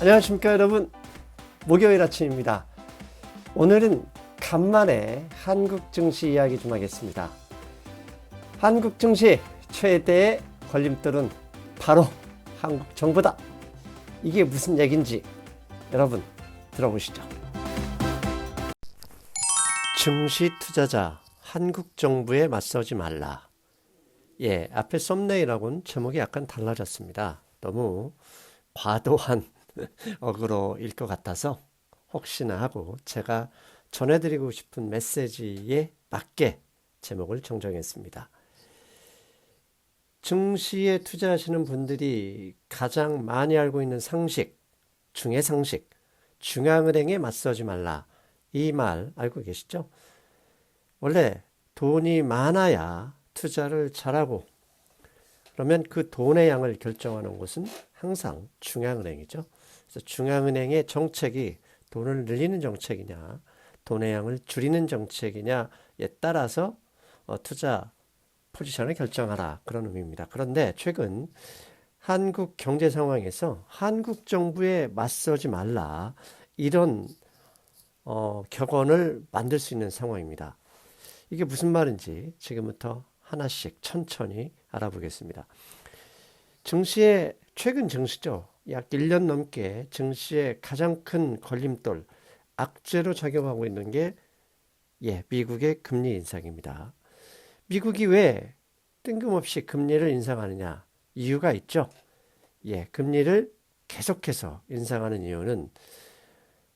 안녕하십니까 여러분, 목요일 아침입니다. 오늘은 간만에 한국 증시 이야기 좀 하겠습니다. 한국 증시 최대의 걸림돌은 바로 한국 정부다. 이게 무슨 얘기인지 여러분 들어보시죠. 증시 투자자 한국 정부에 맞서지 말라. 앞에 썸네일하고는 제목이 약간 달라졌습니다. 너무 과도한 어그로일 것 같아서 혹시나 하고 제가 전해드리고 싶은 메시지에 맞게 제목을 정정했습니다. 증시에 투자하시는 분들이 가장 많이 알고 있는 상식 중의 상식, 중앙은행에 맞서지 말라. 이 말 알고 계시죠? 원래 돈이 많아야 투자를 잘하고, 그러면 그 돈의 양을 결정하는 곳은 항상 중앙은행이죠. 그래서 중앙은행의 정책이 돈을 늘리는 정책이냐, 돈의 양을 줄이는 정책이냐에 따라서 투자 포지션을 결정하라, 그런 의미입니다. 그런데 최근 한국 경제 상황에서 한국 정부에 맞서지 말라, 이런 격언을 만들 수 있는 상황입니다. 이게 무슨 말인지 지금부터 하나씩 천천히 알아보겠습니다. 증시의 최근 증시죠. 약 1년 넘게 증시의 가장 큰 걸림돌, 악재로 작용하고 있는 게 미국의 금리 인상입니다. 미국이 왜 뜬금없이 금리를 인상하느냐? 이유가 있죠. 금리를 계속해서 인상하는 이유는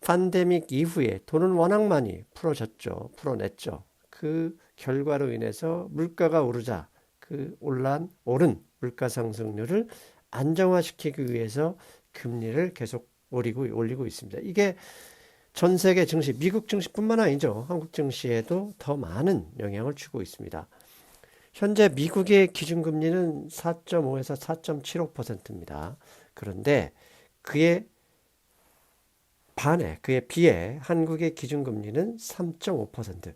팬데믹 이후에 돈은 워낙 많이 풀어냈죠. 그 결과로 인해서 물가가 오르자 그 오른 물가 상승률을 안정화시키기 위해서 금리를 계속 올리고 있습니다. 이게 전 세계 증시, 미국 증시뿐만 아니죠. 한국 증시에도 더 많은 영향을 주고 있습니다. 현재 미국의 기준금리는 4.5에서 4.75%입니다. 그런데 그에 비해 한국의 기준금리는 3.5%,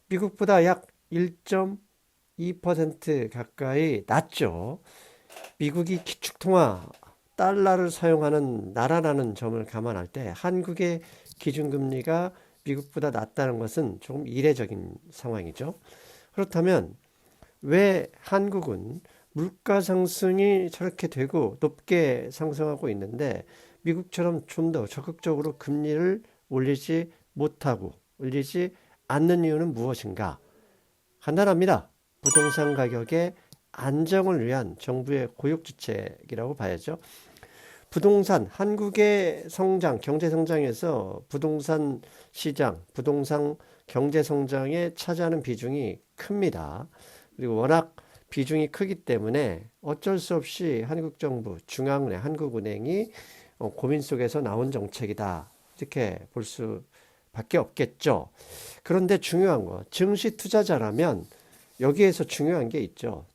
미국보다 약 1.2% 가까이 낮죠. 미국이 기축통화 달러를 사용하는 나라라는 점을 감안할 때 한국의 기준금리가 미국보다 낮다는 것은 조금 이례적인 상황이죠. 그렇다면 왜 한국은 물가 상승이 저렇게 되고 높게 상승하고 있는데 미국처럼 좀 더 적극적으로 금리를 올리지 않는 이유는 무엇인가? 간단합니다. 부동산 가격의 안정을 위한 정부의 고육지책이라고 봐야죠. 한국의 경제 성장에서 부동산 시장, 부동산 경제 성장에 차지하는 비중이 큽니다. 그리고 워낙 비중이 크기 때문에 어쩔 수 없이 한국 정부, 중앙은행, 한국은행이 고민 속에서 나온 정책이다, 이렇게 볼 수밖에 없겠죠. 그런데 중요한 거, 증시 투자자라면 여기에서 중요한 게 있죠.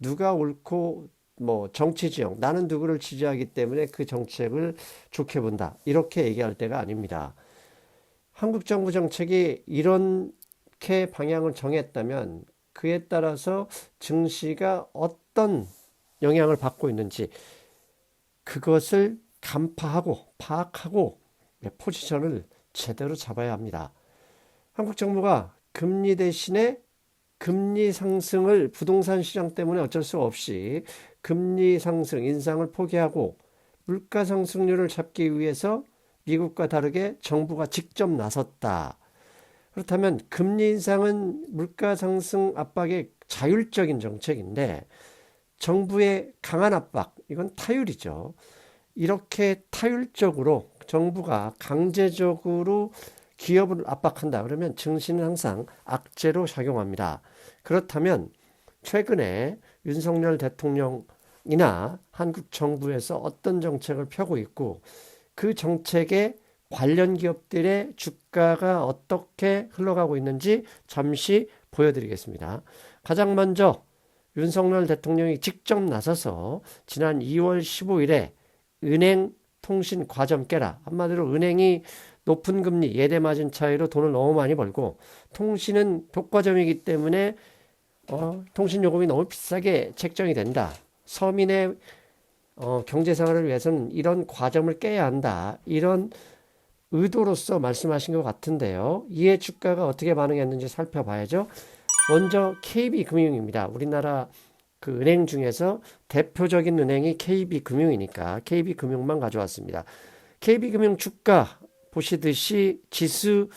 누가 옳고 정치 지형, 나는 누구를 지지하기 때문에 그 정책을 좋게 본다, 이렇게 얘기할 때가 아닙니다. 한국 정부 정책이 이렇게 방향을 정했다면 그에 따라서 증시가 어떤 영향을 받고 있는지 그것을 파악하고 포지션을 제대로 잡아야 합니다. 한국 정부가 금리 대신에 금리 상승을 부동산 시장 때문에 어쩔 수 없이 금리 상승, 인상을 포기하고 물가 상승률을 잡기 위해서 미국과 다르게 정부가 직접 나섰다. 그렇다면 금리 인상은 물가 상승 압박의 자율적인 정책인데 정부의 강한 압박, 이건 타율이죠. 이렇게 타율적으로 정부가 강제적으로 기업을 압박한다, 그러면 증시는 항상 악재로 작용합니다. 그렇다면 최근에 윤석열 대통령이나 한국 정부에서 어떤 정책을 펴고 있고 그 정책에 관련 기업들의 주가가 어떻게 흘러가고 있는지 잠시 보여드리겠습니다. 가장 먼저 윤석열 대통령이 직접 나서서 지난 2월 15일에 은행 통신 과점 깨라, 한마디로 은행이 높은 금리, 예대 마진 차이로 돈을 너무 많이 벌고 통신은 독과점이기 때문에 통신 요금이 너무 비싸게 책정이 된다. 서민의 경제 생활을 위해서는 이런 과점을 깨야 한다. 이런 의도로서 말씀하신 것 같은데요. 이에 주가가 어떻게 반응했는지 살펴봐야죠. 먼저 KB금융입니다. 우리나라 그 은행 중에서 대표적인 은행이 KB금융이니까 KB금융만 가져왔습니다. KB금융 주가 보시듯이 지수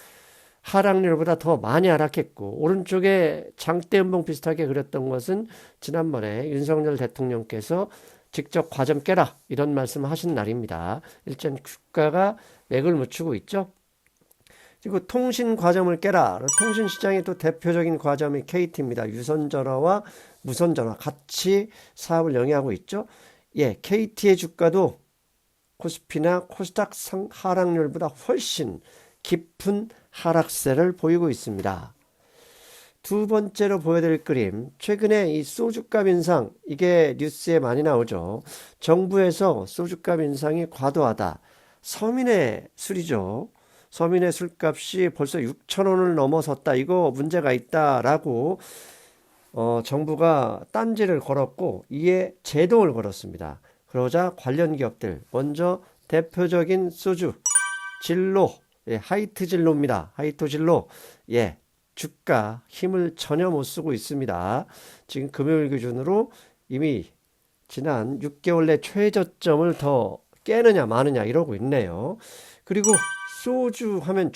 하락률보다 더 많이 하락했고, 오른쪽에 장대음봉 비슷하게 그렸던 것은 지난번에 윤석열 대통령께서 직접 과점 깨라 이런 말씀을 하신 날입니다. 일단 주가가 맥을 묻히고 있죠. 그리고 통신 과점을 깨라. 통신 시장의 또 대표적인 과점이 KT입니다. 유선전화와 무선전화 같이 사업을 영위하고 있죠. 예, KT의 주가도 코스피나 코스닥 하락률보다 훨씬 깊은 하락세를 보이고 있습니다. 두 번째로 보여드릴 그림, 최근에 이 소주값 인상, 이게 뉴스에 많이 나오죠. 정부에서 소주값 인상이 과도하다. 서민의 술이죠. 서민의 술값이 벌써 6,000원을 넘어섰다. 이거 문제가 있다라고 정부가 딴지를 걸었고, 이에 제동을 걸었습니다. 그러자 관련 기업들, 먼저 대표적인 소주 진로, 예, 하이트 진로입니다. 하이트 진로, 예, 주가 힘을 전혀 못 쓰고 있습니다. 지금 금요일 기준으로 이미 지난 6개월 내 최저점을 더 깨느냐 마느냐 이러고 있네요. 그리고 소주 하면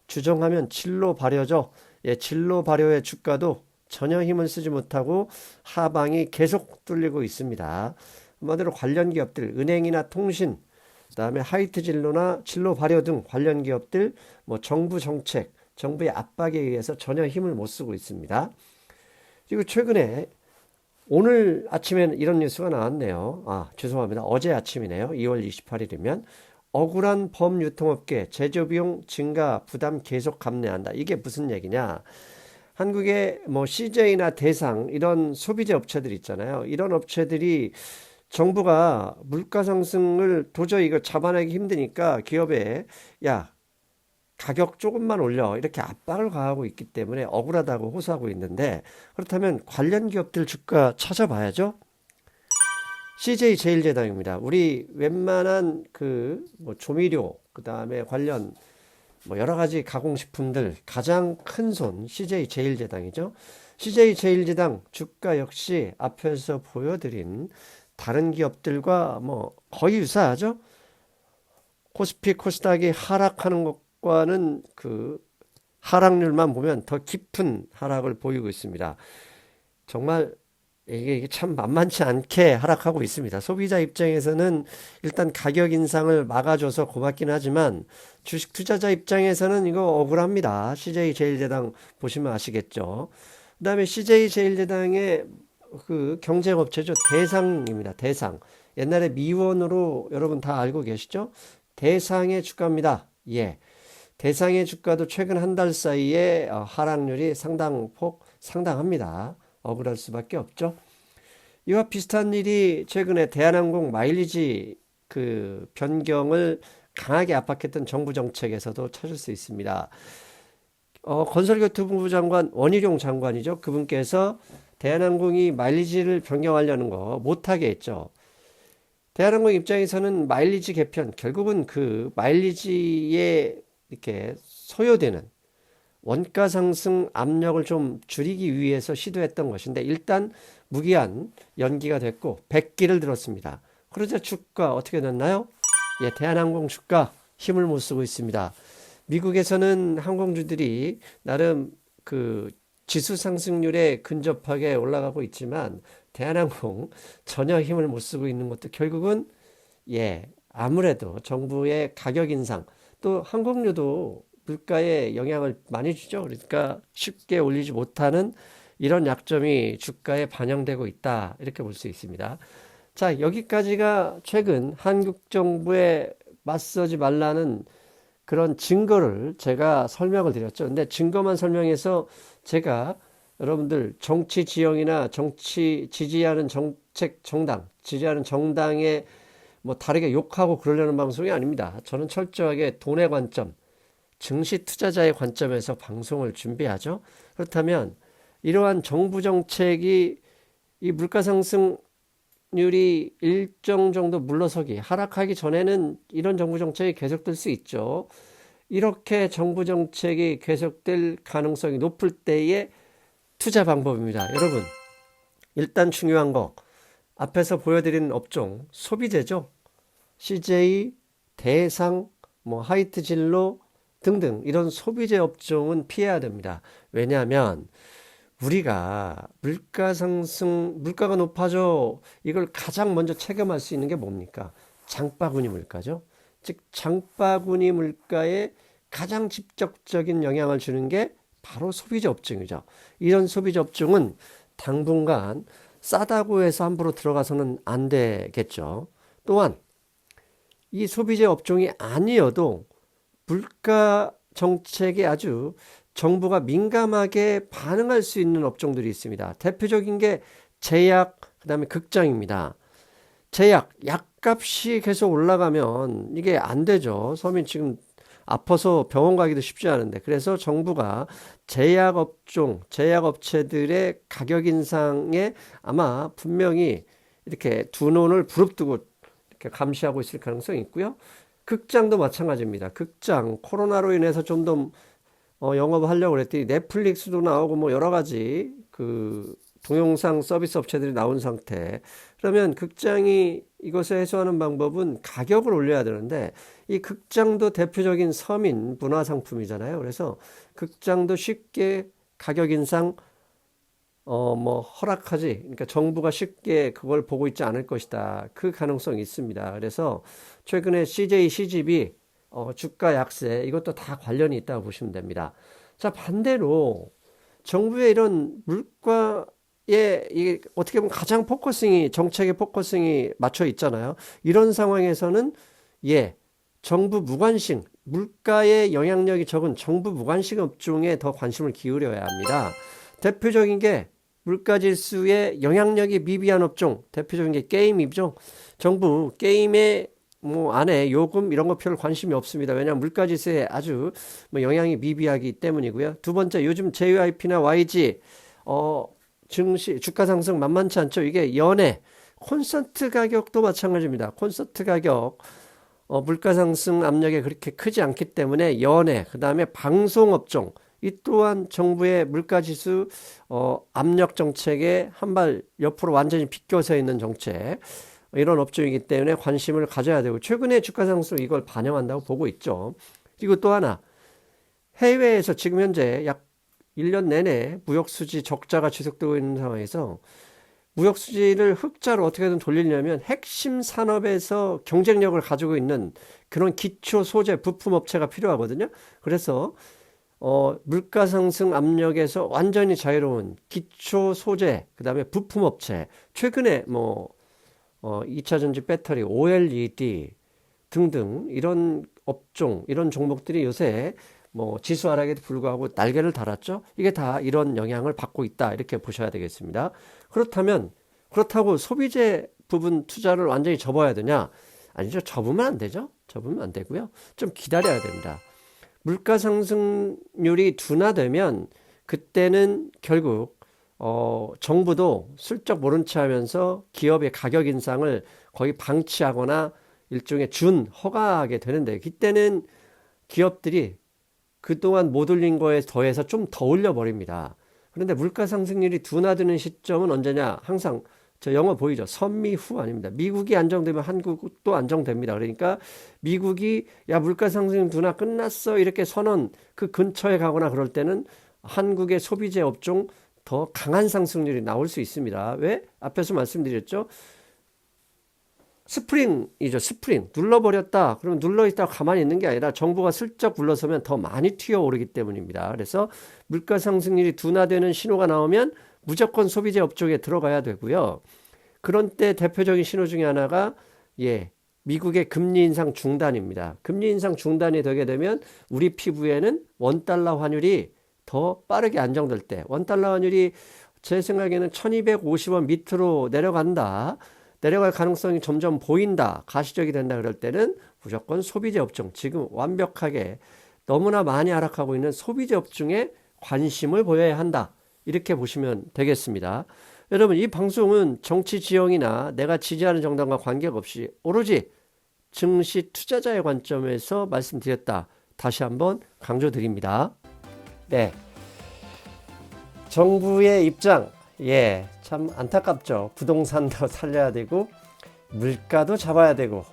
주정하면 진로 발효죠. 예, 진로 발효의 주가도 전혀 힘을 쓰지 못하고 하방이 계속 뚫리고 있습니다. 한마디로 관련 기업들, 은행이나 통신, 그다음에 하이트 진로나 진로 발효 등 관련 기업들, 뭐 정부 정책, 정부의 압박에 의해서 전혀 힘을 못 쓰고 있습니다. 그리고 최근에 오늘 아침에는 이런 뉴스가 나왔네요. 죄송합니다. 어제 아침이네요. 2월 28일이면 억울한 범유통업계 제조비용 증가 부담 계속 감내한다. 이게 무슨 얘기냐? 한국의 뭐 CJ나 대상 이런 소비재 업체들 있잖아요. 이런 업체들이 정부가 물가 상승을 도저히 이거 잡아내기 힘드니까 기업에 야 가격 조금만 올려 이렇게 압박을 가하고 있기 때문에 억울하다고 호소하고 있는데, 그렇다면 관련 기업들 주가 찾아봐야죠. CJ제일제당입니다. 우리 웬만한 그 뭐 조미료, 그 다음에 관련 뭐 여러 가지 가공식품들 가장 큰 손 CJ제일제당이죠. CJ제일제당 주가 역시 앞에서 보여드린 다른 기업들과 뭐 거의 유사하죠. 코스피 코스닥이 하락하는 것과는 그 하락률만 보면 더 깊은 하락을 보이고 있습니다. 정말 이게 참 만만치 않게 하락하고 있습니다. 소비자 입장에서는 일단 가격 인상을 막아줘서 고맙긴 하지만 주식 투자자 입장에서는 이거 억울합니다. CJ제일제당 보시면 아시겠죠. 그 다음에 CJ제일제당의 그 경쟁업체죠. 대상입니다. 대상. 옛날에 미원으로 여러분 다 알고 계시죠? 대상의 주가입니다. 예. 대상의 주가도 최근 한 달 사이에 하락률이 상당합니다. 억울할 수밖에 없죠. 이와 비슷한 일이 최근에 대한항공 마일리지 그 변경을 강하게 압박했던 정부 정책에서도 찾을 수 있습니다. 건설교통부 장관 원희룡 장관이죠. 그분께서 대한항공이 마일리지를 변경하려는 거 못하게 했죠. 대한항공 입장에서는 마일리지 개편, 결국은 그 마일리지에 이렇게 소요되는 원가 상승 압력을 좀 줄이기 위해서 시도했던 것인데, 일단 무기한 연기가 됐고 100기를 들었습니다. 그러자 주가 어떻게 됐나요? 예, 대한항공 주가 힘을 못 쓰고 있습니다. 미국에서는 항공주들이 나름 그 지수 상승률에 근접하게 올라가고 있지만 대한항공 전혀 힘을 못 쓰고 있는 것도 결국은 아무래도 정부의 가격 인상, 또 항공료도 물가에 영향을 많이 주죠. 그러니까 쉽게 올리지 못하는 이런 약점이 주가에 반영되고 있다, 이렇게 볼 수 있습니다. 자, 여기까지가 최근 한국 정부에 맞서지 말라는 그런 증거를 제가 설명을 드렸죠. 근데 증거만 설명해서 제가 여러분들 정치 지형이나 정치 지지하는 정당, 지지하는 정당에 뭐 다르게 욕하고 그러려는 방송이 아닙니다. 저는 철저하게 돈의 관점, 증시 투자자의 관점에서 방송을 준비하죠. 그렇다면 이러한 정부 정책이 이 물가 상승 성장률이 일정 정도 물러서기, 하락하기 전에는 이런 정부 정책이 계속될 수 있죠. 이렇게 정부 정책이 계속될 가능성이 높을 때의 투자 방법입니다. 여러분, 일단 중요한 거, 앞에서 보여드린 업종, 소비재죠. CJ, 대상, 하이트 진로 등등 이런 소비재 업종은 피해야 됩니다. 왜냐하면 우리가 물가 상승, 물가가 높아져 이걸 가장 먼저 체감할 수 있는 게 뭡니까? 장바구니 물가죠. 즉 장바구니 물가에 가장 직접적인 영향을 주는 게 바로 소비재 업종이죠. 이런 소비재 업종은 당분간 싸다고 해서 함부로 들어가서는 안 되겠죠. 또한 이 소비재 업종이 아니어도 물가 정책에 아주 정부가 민감하게 반응할 수 있는 업종들이 있습니다. 대표적인 게 제약, 그다음에 극장입니다. 제약, 약값이 계속 올라가면 이게 안 되죠. 서민 지금 아파서 병원 가기도 쉽지 않은데. 그래서 정부가 제약 업종, 제약 업체들의 가격 인상에 아마 분명히 이렇게 두 눈을 부릅뜨고 이렇게 감시하고 있을 가능성이 있고요. 극장도 마찬가지입니다. 극장, 코로나로 인해서 좀 더 영업을 하려고 그랬더니 넷플릭스도 나오고 여러 가지 그 동영상 서비스 업체들이 나온 상태. 그러면 극장이 이것을 해소하는 방법은 가격을 올려야 되는데 이 극장도 대표적인 서민 문화 상품이잖아요. 그래서 극장도 쉽게 가격 인상 허락하지. 그러니까 정부가 쉽게 그걸 보고 있지 않을 것이다. 그 가능성이 있습니다. 그래서 최근에 CJ, CGV 주가 약세 이것도 다 관련이 있다고 보시면 됩니다. 자, 반대로 정부의 이런 물가에 이게 어떻게 보면 가장 정책의 포커싱이 맞춰 있잖아요. 이런 상황에서는 정부 무관심, 물가의 영향력이 적은 정부 무관심 업종에 더 관심을 기울여야 합니다. 대표적인 게 물가지수의 영향력이 미비한 업종, 대표적인 게 게임이죠. 정부 게임에 안에 요금 이런 거 별 관심이 없습니다. 왜냐하면 물가지수에 아주 영향이 미비하기 때문이고요. 두 번째, 요즘 JYP나 YG 증시 주가 상승 만만치 않죠. 이게 연예 콘서트 가격도 마찬가지입니다. 콘서트 가격 물가 상승 압력이 그렇게 크지 않기 때문에 연예, 그 다음에 방송업종 이 또한 정부의 물가지수 압력 정책에 한 발 옆으로 완전히 비껴서 있는 정책, 이런 업종이기 때문에 관심을 가져야 되고 최근에 주가 상승 이걸 반영한다고 보고 있죠. 그리고 또 하나, 해외에서 지금 현재 약 1년 내내 무역수지 적자가 지속되고 있는 상황에서 무역수지를 흑자로 어떻게든 돌리려면 핵심 산업에서 경쟁력을 가지고 있는 그런 기초 소재 부품 업체가 필요하거든요. 그래서 물가 상승 압력에서 완전히 자유로운 기초 소재, 그 다음에 부품 업체, 최근에 2차 전지 배터리, OLED 등등 이런 업종, 이런 종목들이 요새 지수 하락에도 불구하고 날개를 달았죠. 이게 다 이런 영향을 받고 있다. 이렇게 보셔야 되겠습니다. 그렇다고 소비재 부분 투자를 완전히 접어야 되냐? 아니죠. 접으면 안 되죠. 접으면 안 되고요. 좀 기다려야 됩니다. 물가 상승률이 둔화되면 그때는 결국 정부도 슬쩍 모른 체 하면서 기업의 가격 인상을 거의 방치하거나 일종의 허가하게 되는데, 그때는 기업들이 그동안 못 올린 거에 더해서 좀 더 올려버립니다. 그런데 물가 상승률이 둔화되는 시점은 언제냐? 항상 저 영어 보이죠? 선미후 아닙니다. 미국이 안정되면 한국도 안정됩니다. 그러니까 미국이 물가 상승 둔화 끝났어 이렇게 선언 그 근처에 가거나 그럴 때는 한국의 소비재 업종 더 강한 상승률이 나올 수 있습니다. 왜? 앞에서 말씀드렸죠. 스프링이죠. 스프링. 눌러버렸다. 그럼 눌러있다가 가만히 있는 게 아니라 정부가 슬쩍 불러서면 더 많이 튀어오르기 때문입니다. 그래서 물가 상승률이 둔화되는 신호가 나오면 무조건 소비재 업종에 들어가야 되고요. 그런 때 대표적인 신호 중에 하나가 미국의 금리 인상 중단입니다. 금리 인상 중단이 되게 되면 우리 피부에는 원달러 환율이 더 빠르게 안정될 때, 원달러 환율이 제 생각에는 1250원 밑으로 내려갈 가능성이 점점 보인다, 가시적이 된다 그럴 때는 무조건 소비재 업종, 지금 완벽하게 너무나 많이 하락하고 있는 소비재 업종에 관심을 보여야 한다, 이렇게 보시면 되겠습니다. 여러분, 이 방송은 정치 지형이나 내가 지지하는 정당과 관계없이 오로지 증시 투자자의 관점에서 말씀드렸다. 다시 한번 강조드립니다. 네. 정부의 입장, 참 안타깝죠. 부동산도 살려야 되고 물가도 잡아야 되고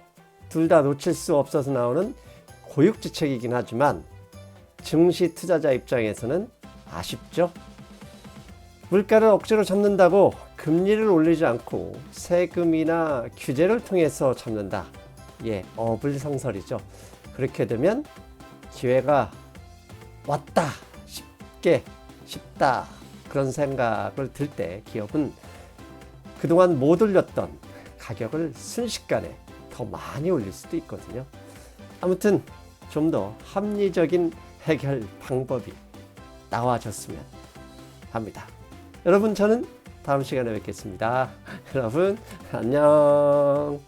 둘 다 놓칠 수 없어서 나오는 고육지책이긴 하지만 증시 투자자 입장에서는 아쉽죠. 물가를 억지로 잡는다고 금리를 올리지 않고 세금이나 규제를 통해서 잡는다. 어불성설이죠. 그렇게 되면 기회가 왔다 싶다 그런 생각을 들 때 기업은 그동안 못 올렸던 가격을 순식간에 더 많이 올릴 수도 있거든요. 아무튼 좀 더 합리적인 해결 방법이 나와줬으면 합니다. 여러분, 저는 다음 시간에 뵙겠습니다. 여러분 안녕.